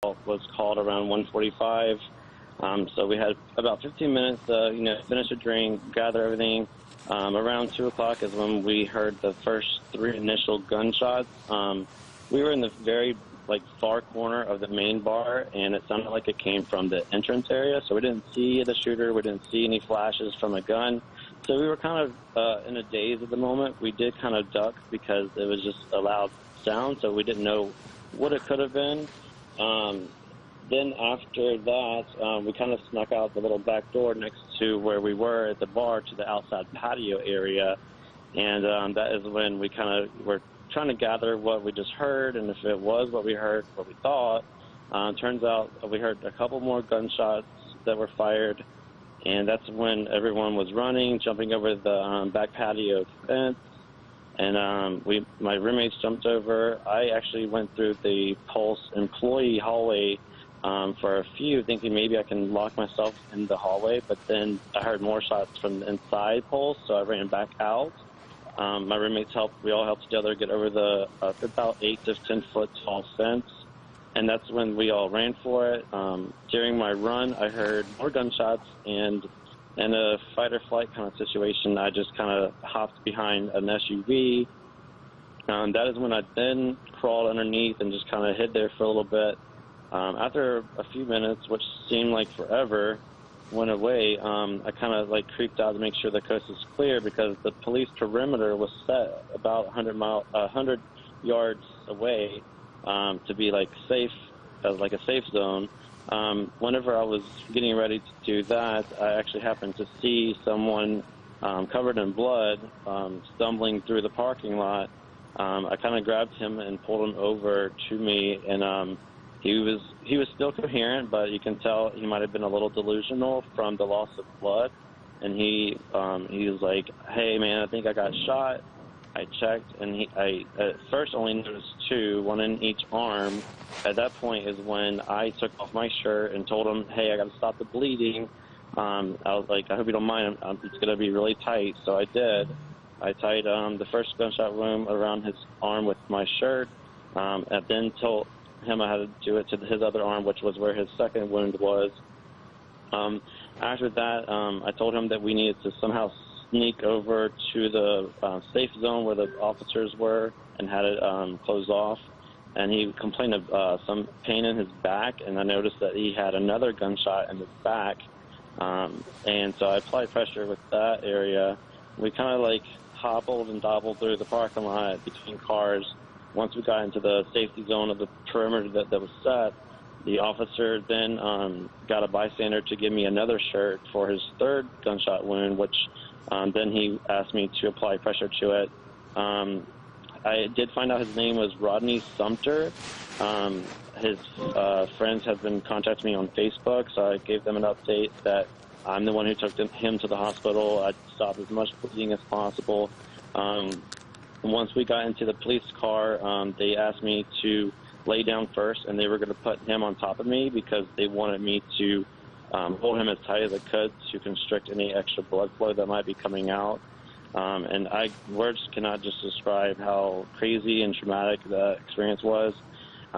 was called around 1:45. So we had about 15 minutes to, finish a drink, gather everything. Around 2 o'clock is when we heard the first 3 initial gunshots. We were in the very far corner of the main bar, and it sounded like it came from the entrance area. So we didn't see the shooter. We didn't see any flashes from a gun. So we were kind of in a daze at the moment. We did kind of duck because it was just a loud sound, so we didn't know what it could have been. Then after that, we kind of snuck out the little back door next to where we were at the bar to the outside patio area, and that is when we kind of were trying to gather what we just heard and if it was what we heard, what we thought. Turns out we heard a couple more gunshots that were fired, and that's when everyone was running, jumping over the back patio fence. And my roommates jumped over. I actually went through the Pulse employee hallway for a few, thinking maybe I can lock myself in the hallway, but then I heard more shots from the inside Pulse, so I ran back out. My roommates helped. We all helped each other get over the about 8 to 10 foot tall fence, and that's when we all ran for it. During my run, I heard more gunshots, and in a fight or flight kind of situation, I just kind of hopped behind an SUV. That is when I then crawled underneath and just kind of hid there for a little bit. After a few minutes, which seemed like forever, went away, I kind of creeped out to make sure the coast was clear because the police perimeter was set about 100 yards away to be safe, as a safe zone. Whenever I was getting ready to do that, I actually happened to see someone covered in blood stumbling through the parking lot. I kind of grabbed him and pulled him over to me, and he was still coherent, but you can tell he might have been a little delusional from the loss of blood. And he was like, "Hey man, I think I got shot." I checked, and I at first only noticed 2, one in each arm. At that point is when I took off my shirt and told him, "Hey, I got to stop the bleeding." I was like, "I hope you don't mind. It's going to be really tight." So I did. I tied the first gunshot wound around his arm with my shirt, and then told him I had to do it to his other arm, which was where his second wound was. After that, I told him that we needed to somehow sneak over to the safe zone where the officers were and had it closed off. And he complained of some pain in his back, and I noticed that he had another gunshot in his back. And so I applied pressure with that area. We kind of hobbled and dobbled through the parking lot between cars. Once we got into the safety zone of the perimeter that was set, the officer then got a bystander to give me another shirt for his third gunshot wound, which then he asked me to apply pressure to it. I did find out his name was Rodney Sumter. His friends have been contacting me on Facebook, so I gave them an update that I'm the one who took him to the hospital. I stopped as much bleeding as possible. Once we got into the police car, they asked me to lay down first, and they were going to put him on top of me because they wanted me to hold him as tight as I could to constrict any extra blood flow that might be coming out. And words cannot just describe how crazy and traumatic the experience was.